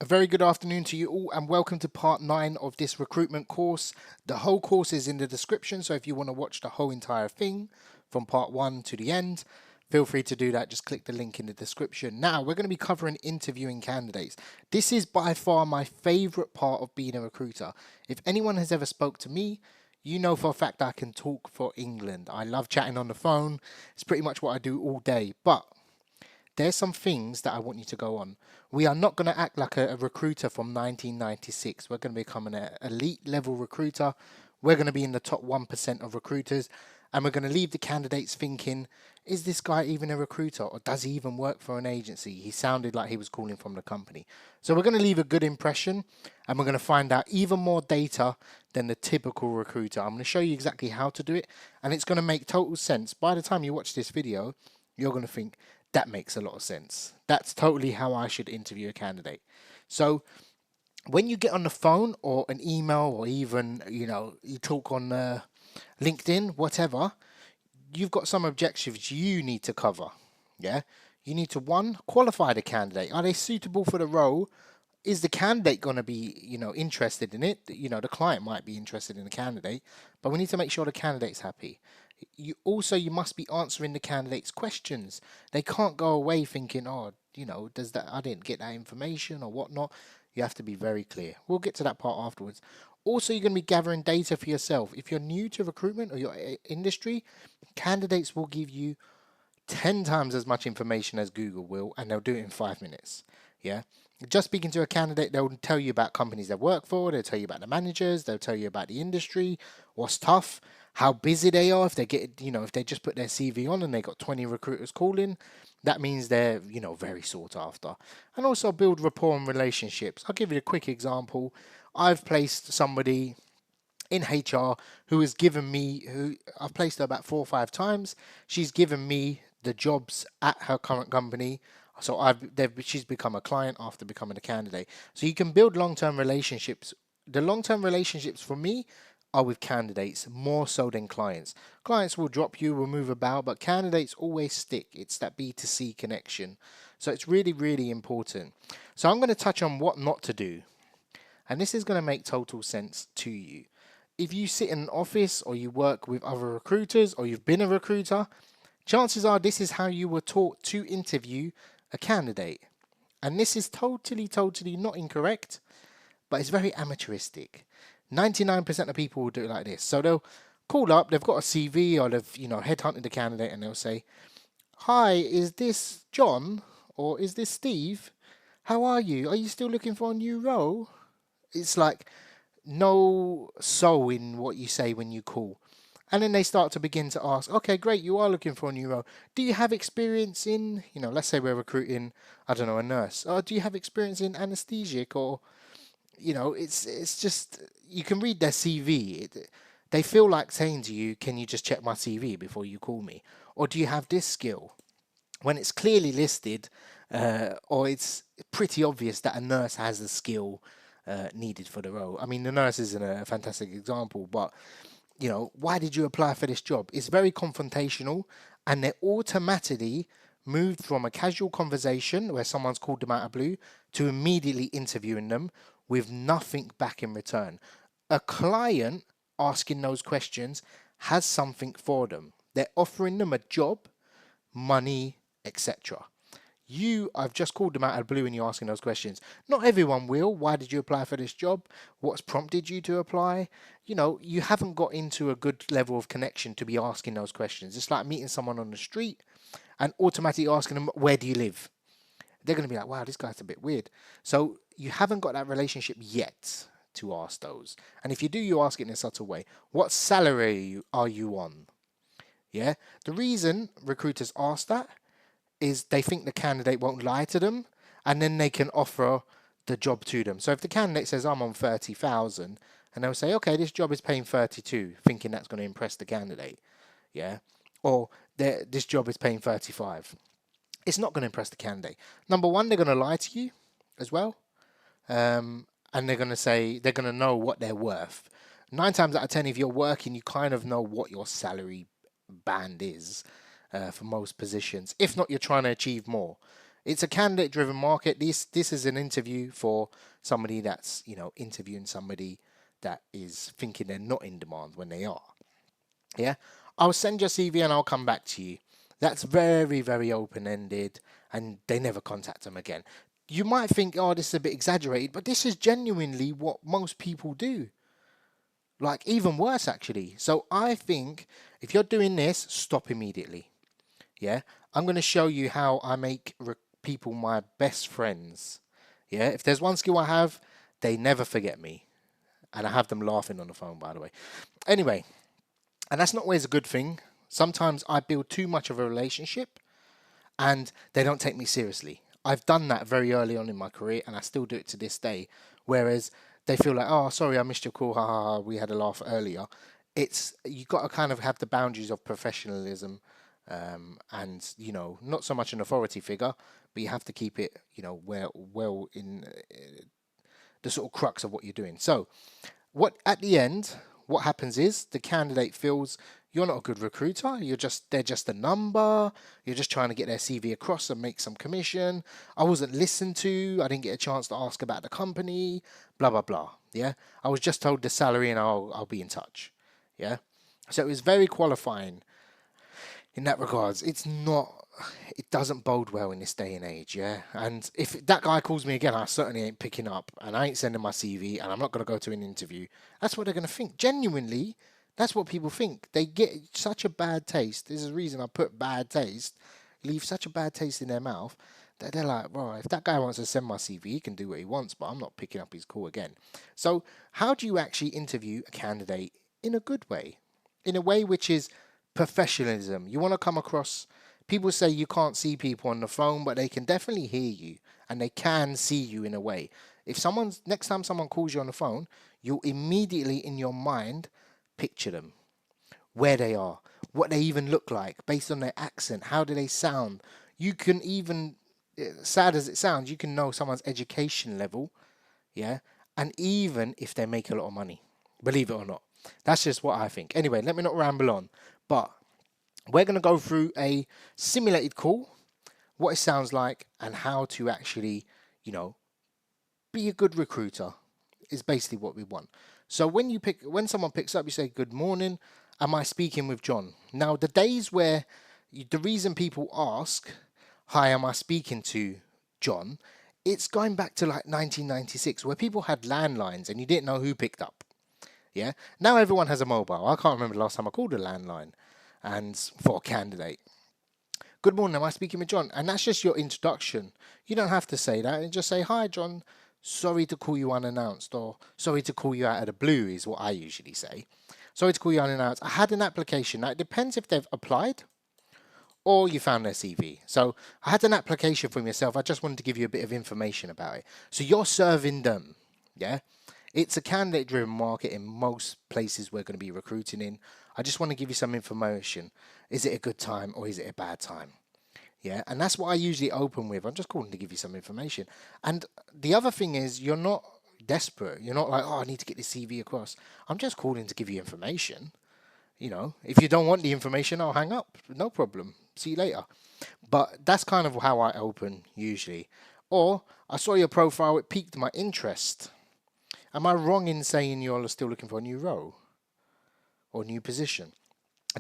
A very good afternoon to you all, and welcome to part 9 of this recruitment course. The whole course is in the description, so if you want to watch the whole entire thing from part 1 to the end, feel free to do that. Just click the link in the description. Now, we're going to be covering interviewing candidates. This is by far my favorite part of being a recruiter. If anyone has ever spoke to me, you know for a fact I can talk for England. I love chatting on the phone. It's pretty much what I do all day, but there's some things that I want you to go on. We are not going to act like a recruiter from 1996. We're going to become an elite level recruiter. We're going to be in the top 1% of recruiters. And we're going to leave the candidates thinking, is this guy even a recruiter, or does he even work for an agency? He sounded like he was calling from the company. So we're going to leave a good impression, and we're going to find out even more data than the typical recruiter. I'm going to show you exactly how to do it, and it's going to make total sense. By the time you watch this video, you're going to think, that makes a lot of sense. That's totally how I should interview a candidate. So when you get on the phone or an email, or even, you talk on LinkedIn, whatever, you've got some objectives you need to cover. Yeah. You need to, one, qualify the candidate. Are they suitable for the role? Is the candidate going to be, interested in it? The client might be interested in the candidate, but we need to make sure the candidate's happy. You must be answering the candidate's questions. They can't go away thinking, oh, does that, I didn't get that information or whatnot. You have to be very clear. We'll get to that part afterwards. Also, you're going to be gathering data for yourself. If you're new to recruitment or your industry, candidates will give you 10 times as much information as Google will, and they'll do it in 5 minutes. Yeah. Just speaking to a candidate, they'll tell you about companies they work for, they'll tell you about the managers, they'll tell you about the industry, what's tough, how busy they are. If they get, if they just put their CV on and they got 20 recruiters calling, that means they're, very sought after. And also build rapport and relationships. I'll give you a quick example. I've placed somebody in HR who has given me, who I've placed her about 4 or 5 times. She's given me the jobs at her current company. So she's become a client after becoming a candidate. So you can build long-term relationships. The long-term relationships for me are with candidates more so than clients. Clients will drop you, will move about, but candidates always stick. It's that B2C connection. So it's really, really important. So I'm going to touch on what not to do. And this is going to make total sense to you. If you sit in an office or you work with other recruiters or you've been a recruiter, chances are this is how you were taught to interview a candidate. And this is totally, totally not incorrect, but it's very amateuristic. 99% of people will do it like this. So they'll call up, they've got a CV, or they've, headhunted the candidate, and they'll say, "Hi, is this John or is this Steve? How are you? Are you still looking for a new role?" It's like no soul in what you say when you call. And then they start to begin to ask, okay, great, you are looking for a new role. Do you have experience in, let's say we're recruiting, I don't know, a nurse. Or do you have experience in anesthesic? Or, it's just, you can read their CV. They feel like saying to you, can you just check my CV before you call me? Or do you have this skill? When it's clearly listed, or it's pretty obvious that a nurse has the skill needed for the role. I mean, the nurse isn't a fantastic example, but why did you apply for this job? It's very confrontational, and they're automatically moved from a casual conversation where someone's called them out of blue to immediately interviewing them with nothing back in return. A client asking those questions has something for them. They're offering them a job, money, etc. I've just called them out of the blue and you're asking those questions. Not everyone will. Why did you apply for this job? What's prompted you to apply? You haven't got into a good level of connection to be asking those questions. It's like meeting someone on the street and automatically asking them, where do you live? They're going to be like, wow, this guy's a bit weird. So you haven't got that relationship yet to ask those. And if you do, you ask it in a subtle way. What salary are you on? Yeah. The reason recruiters ask that is they think the candidate won't lie to them, and then they can offer the job to them. So if the candidate says, I'm on 30,000, and they'll say, okay, this job is paying 32, thinking that's going to impress the candidate. Yeah. Or this job is paying 35. It's not going to impress the candidate. Number one, they're going to lie to you as well. And they're going to say, they're going to know what they're worth. 9 times out of 10, if you're working, you kind of know what your salary band is for most positions. If not, you're trying to achieve more. It's a candidate-driven market. This is an interview for somebody that's, interviewing somebody that is thinking they're not in demand when they are. Yeah, I'll send your CV and I'll come back to you. That's very, very open-ended, and they never contact them again. You might think, oh, this is a bit exaggerated, but this is genuinely what most people do. Like, even worse, actually. So I think if you're doing this, stop immediately. Yeah, I'm going to show you how I make people my best friends. Yeah, if there's one skill I have, they never forget me. And I have them laughing on the phone, by the way. Anyway, and that's not always a good thing. Sometimes I build too much of a relationship and they don't take me seriously. I've done that very early on in my career and I still do it to this day. Whereas they feel like, oh, sorry, I missed your call. Ha ha ha, we had a laugh earlier. You got to kind of have the boundaries of professionalism, and not so much an authority figure, but you have to keep it, well in the sort of crux of what you're doing. So what at the end, what happens is the candidate feels you're not a good recruiter. They're just a number. You're just trying to get their CV across and make some commission. I wasn't listened to. I didn't get a chance to ask about the company. Blah blah blah. Yeah, I was just told the salary and I'll be in touch. Yeah, so it was very qualifying in that regards. It doesn't bode well in this day and age, yeah. And if that guy calls me again, I certainly ain't picking up, and I ain't sending my CV, and I'm not going to go to an interview. That's what they're going to think. Genuinely, that's what people think. They get such a bad taste. This is the reason I put bad taste. Leave such a bad taste in their mouth that they're like, well, if that guy wants to send my CV, he can do what he wants, but I'm not picking up his call again. So, how do you actually interview a candidate in a good way? In a way which is professionalism. You want to come across. People say you can't see people on the phone, but they can definitely hear you and they can see you in a way. If next time someone calls you on the phone, you'll immediately in your mind picture them, where they are, what they even look like based on their accent, how do they sound. You can even, sad as it sounds, you can know someone's education level, yeah, and even if they make a lot of money, believe it or not. That's just what I think. Anyway, let me not ramble on, but we're going to go through a simulated call, what it sounds like, and how to actually, be a good recruiter is basically what we want. So when someone picks up, you say, "Good morning, am I speaking with John?" Now, the days where the reason people ask, "Hi, am I speaking to John?" It's going back to like 1996, where people had landlines and you didn't know who picked up. Yeah. Now everyone has a mobile. I can't remember the last time I called a landline, and for a candidate. "Good morning, am I speaking with John?" And that's just your introduction. You don't have to say that. And just say, "Hi, John. Sorry to call you unannounced," or "Sorry to call you out of the blue," is what I usually say. "Sorry to call you unannounced. I had an application." Now, it depends if they've applied or you found their CV. So I had an application from yourself. I just wanted to give you a bit of information about it. So you're serving them. Yeah. It's a candidate driven market in most places we're going to be recruiting in. I just want to give you some information. Is it a good time or is it a bad time? Yeah, and that's what I usually open with. I'm just calling to give you some information. And the other thing is, you're not desperate. You're not like, oh, I need to get this CV across. I'm just calling to give you information. If you don't want the information, I'll hang up. No problem. See you later. But that's kind of how I open usually. Or, "I saw your profile, it piqued my interest. Am I wrong in saying you're still looking for a new role or new position?"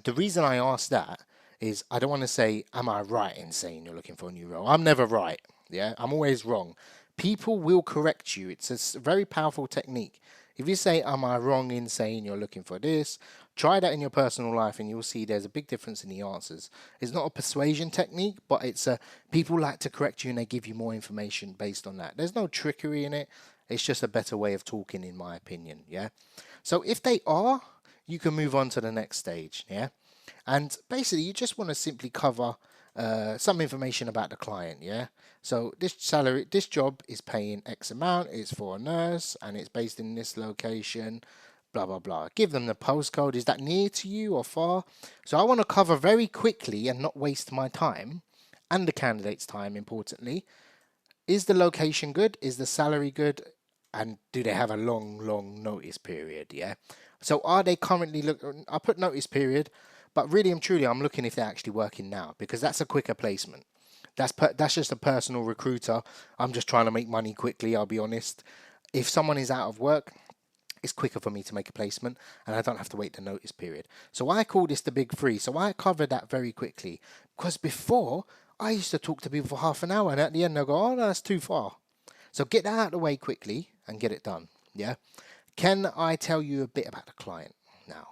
The reason I ask that is I don't want to say, "Am I right in saying you're looking for a new role?" I'm never right. Yeah, I'm always wrong. People will correct you. It's a very powerful technique. If you say, "Am I wrong in saying you're looking for this?" Try that in your personal life and you'll see there's a big difference in the answers. It's not a persuasion technique, but people like to correct you and they give you more information based on that. There's no trickery in it. It's just a better way of talking, in my opinion. Yeah. So if they are, you can move on to the next stage. Yeah. And basically, you just want to simply cover some information about the client. Yeah. So this job is paying X amount. It's for a nurse and it's based in this location. Blah blah blah. Give them the postcode. Is that near to you or far? So I want to cover very quickly and not waste my time and the candidate's time. Importantly, is the location good? Is the salary good? And do they have a long notice period? Yeah. So are they currently I put notice period, but really and truly, I'm looking if they're actually working now because that's a quicker placement. That's just a personal recruiter. I'm just trying to make money quickly, I'll be honest. If someone is out of work, it's quicker for me to make a placement and I don't have to wait the notice period. So I call this the big three. So I cover that very quickly because before I used to talk to people for half an hour and at the end they'll go, oh, no, that's too far. So get that out of the way quickly and get it done. Yeah. Can I tell you a bit about the client now?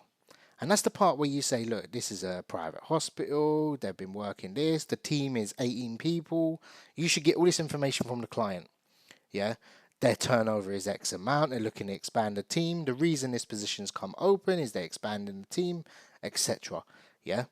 And that's the part where you say, look, this is a private hospital. They've been working this. The team is 18 people. You should get all this information from the client. Yeah. Their turnover is X amount. They're looking to expand the team. The reason this position's come open is they're expanding the team, etc. Yeah.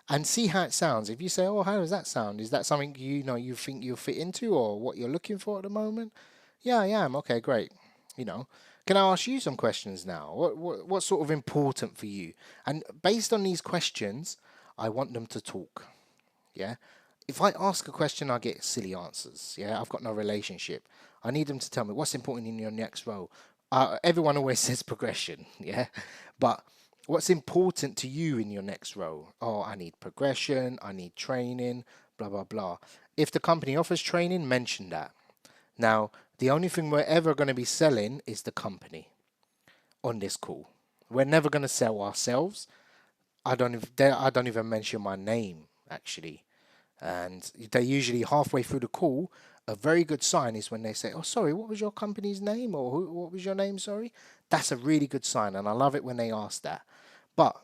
And see how it sounds. If you say, oh, how does that sound? Is that something you think you'll fit into or what you're looking for at the moment? Yeah, I am. Okay, great. You know, can I ask you some questions now? What's sort of important for you? And based on these questions, I want them to talk. Yeah. If I ask a question, I get silly answers. Yeah. I've got no relationship. I need them to tell me what's important in your next role. Everyone always says progression. Yeah. But what's important to you in your next role? Oh, I need progression. I need training, blah, blah, blah. If the company offers training, mention that. Now, the only thing we're ever going to be selling is the company on this call. We're never going to sell ourselves. I don't even mention my name actually. And they usually halfway through the call, a very good sign is when they say, "Oh, sorry, what was your company's name?" or "What was your name?" Sorry, that's a really good sign, and I love it when they ask that. But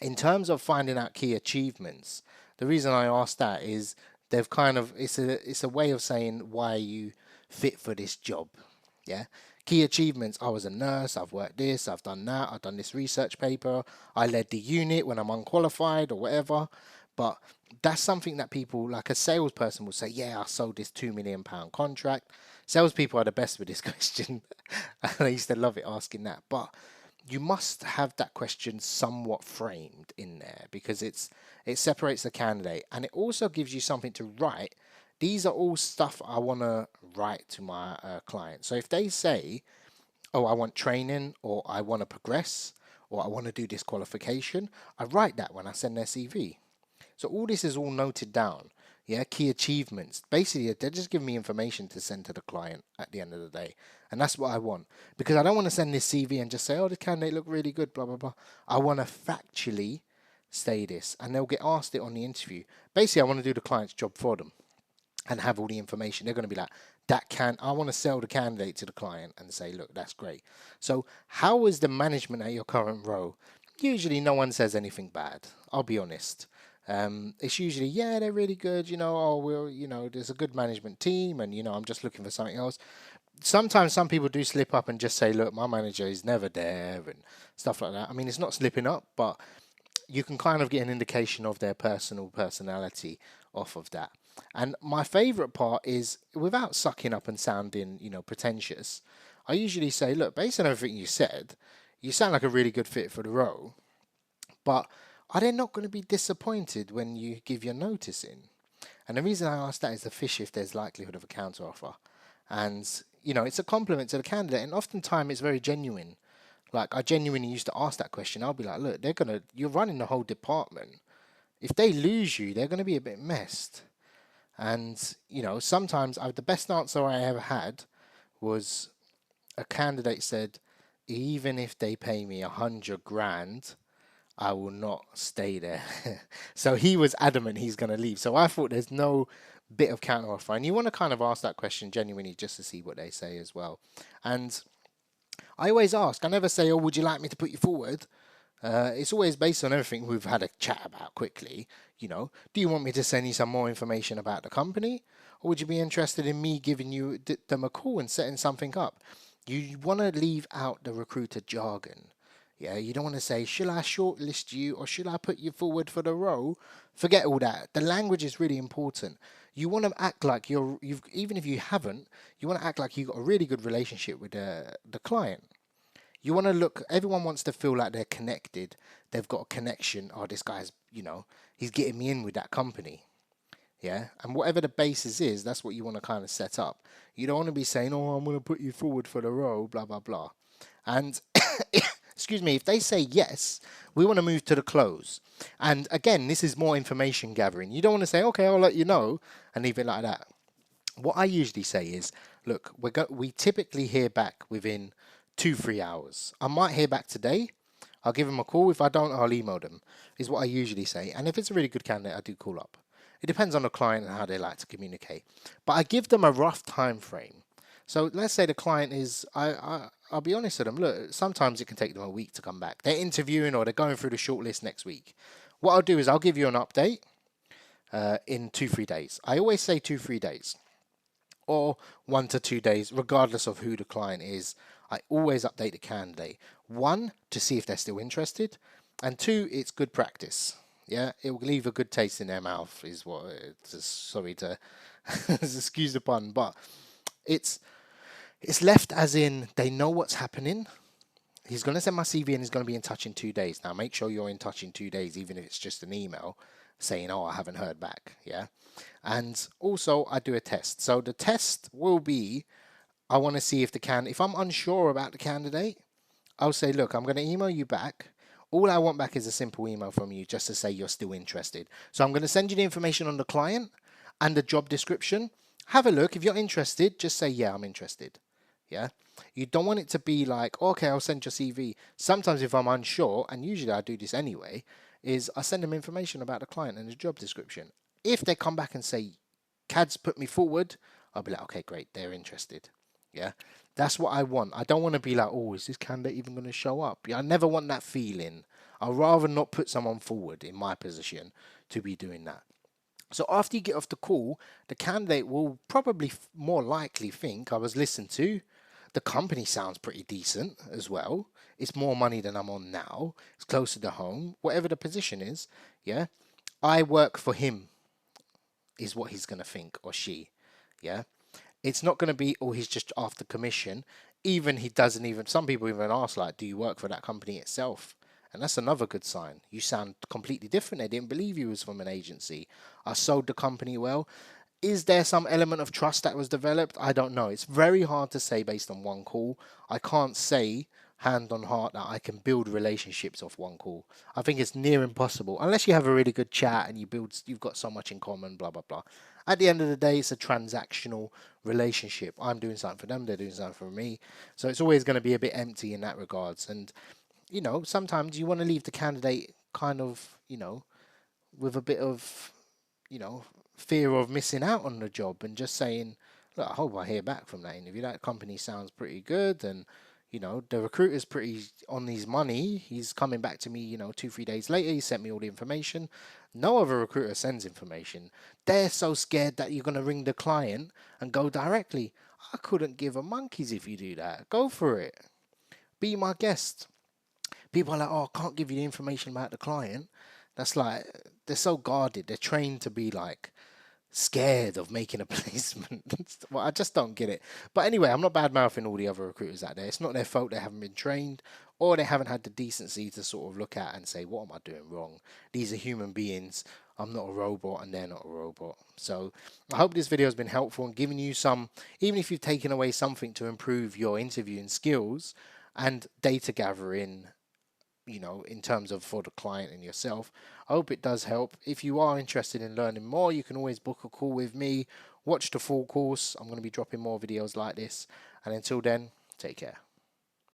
in terms of finding out key achievements, the reason I ask that is they've kind of it's a way of saying why you fit for this job. Yeah. Key achievements. I was a nurse. I've worked this. I've done that. I've done this research paper. I led the unit when I'm unqualified or whatever. But that's something that people, like a salesperson, will say, yeah, I sold this £2 million contract. Salespeople are the best with this question. And I used to love it asking that. But you must have that question somewhat framed in there because it separates the candidate and it also gives you something to write. These are all stuff I want to write to my client. So if they say, oh, I want training or I want to progress or I want to do this qualification, I write that when I send their CV. So all this is all noted down. Yeah, key achievements. Basically, they're just giving me information to send to the client at the end of the day. And that's what I want. Because I don't want to send this CV and just say, oh, the candidate look really good, blah, blah, blah. I want to factually say this. And they'll get asked it on the interview. Basically, I want to do the client's job for them and have all the information. They're going to be like, I want to sell the candidate to the client and say, look, that's great. So how is the management at your current role? Usually no one says anything bad. I'll be honest. It's usually, yeah, they're really good, oh, there's a good management team and, I'm just looking for something else. Sometimes some people do slip up and just say, look, my manager is never there and stuff like that. I mean, it's not slipping up, but you can kind of get an indication of their personality off of that. And my favorite part is, without sucking up and sounding, pretentious, I usually say, look, based on everything you said, you sound like a really good fit for the role, but are they not going to be disappointed when you give your notice in? And the reason I ask that is to fish if there's likelihood of a counter offer. And, it's a compliment to the candidate. And oftentimes it's very genuine. Like, I genuinely used to ask that question. I'll be like, look, you're running the whole department. If they lose you, they're going to be a bit messed. And, sometimes the best answer I ever had was a candidate said, even if they pay me 100 grand, I will not stay there. So he was adamant he's going to leave. So I thought there's no bit of counter offer. And you want to kind of ask that question genuinely just to see what they say as well. And I always ask, I never say, oh, would you like me to put you forward? It's always based on everything we've had a chat about quickly. Do you want me to send you some more information about the company? Or would you be interested in me giving them a call and setting something up? You want to leave out the recruiter jargon. Yeah, you don't want to say, should I shortlist you or should I put you forward for the role? Forget all that. The language is really important. You want to act like even if you haven't, you want to act like you've got a really good relationship with the client. You want to everyone wants to feel like they're connected. They've got a connection. Oh, this guy's, he's getting me in with that company. Yeah. And whatever the basis is, that's what you want to kind of set up. You don't want to be saying, oh, I'm going to put you forward for the role, blah, blah, blah. And excuse me, if they say yes, we want to move to the close. And again, this is more information gathering. You don't want to say, okay, I'll let you know, and leave it like that. What I usually say is, look, we typically hear back within 2-3 hours. I might hear back today. I'll give them a call. If I don't, I'll email them, is what I usually say. And if it's a really good candidate, I do call up. It depends on the client and how they like to communicate. But I give them a rough time frame. So let's say the client is, I'll be honest with them. Look, sometimes it can take them a week to come back. They're interviewing or they're going through the shortlist next week. What I'll do is I'll give you an update in 2-3 days. I always say 2-3 days, or 1 to 2 days, regardless of who the client is. I always update the candidate. 1, to see if they're still interested, and 2, it's good practice. Yeah, it will leave a good taste in their mouth, is what. Sorry to excuse the pun, but it's left as in they know what's happening. He's going to send my CV and he's going to be in touch in 2 days. Now, make sure you're in touch in 2 days, even if it's just an email saying, oh, I haven't heard back. Yeah. And also, I do a test. So the test will be, I want to see if if I'm unsure about the candidate, I'll say, look, I'm going to email you back. All I want back is a simple email from you just to say you're still interested. So I'm going to send you the information on the client and the job description. Have a look. If you're interested, just say, yeah, I'm interested. Yeah. You don't want it to be like, okay, I'll send your CV. Sometimes if I'm unsure, and usually I do this anyway, is I send them information about the client and the job description. If they come back and say, CAD's put me forward, I'll be like, okay, great, they're interested. Yeah, that's what I want. I don't want to be like, oh, is this candidate even going to show up? Yeah, I never want that feeling. I'd rather not put someone forward in my position to be doing that. So after you get off the call, the candidate will probably more likely think I was listened to. The company sounds pretty decent as well. It's more money than I'm on now. It's closer to home. Whatever the position is, yeah. I work for him is what he's going to think, or she, yeah. It's not going to be, oh, he's just after commission. Even he doesn't even, some people even ask, like, do you work for that company itself? And that's another good sign. You sound completely different. They didn't believe you was from an agency. I sold the company well. Is there some element of trust that was developed? I don't know. It's very hard to say based on one call. I can't say hand on heart that I can build relationships off one call. I think it's near impossible unless you have a really good chat and you've got so much in common, blah blah blah. At the end of the day, it's a transactional relationship. I'm doing something for them, they're doing something for me. So it's always going to be a bit empty in that regards. And sometimes you want to leave the candidate kind of, with a bit of, fear of missing out on the job and just saying, look, I hope I hear back from that interview. That company sounds pretty good, and the recruiter's pretty on his money. He's coming back to me, 2-3 days later. He sent me all the information. No other recruiter sends information. They're so scared that you're going to ring the client and go directly. I couldn't give a monkeys if you do that. Go for it. Be my guest. People are like, oh, I can't give you the information about the client. That's like, they're so guarded. They're trained to be like scared of making a placement. Well, I just don't get it. But anyway, I'm not bad mouthing all the other recruiters out there. It's not their fault they haven't been trained, or they haven't had the decency to sort of look at and say, what am I doing wrong? These are human beings. I'm not a robot and they're not a robot. So I hope this video has been helpful and giving you some, even if you've taken away something to improve your interviewing skills and data gathering, in terms of for the client and yourself. I hope it does help. If you are interested in learning more, you can always book a call with me, watch the full course. I'm going to be dropping more videos like this. And until then, take care.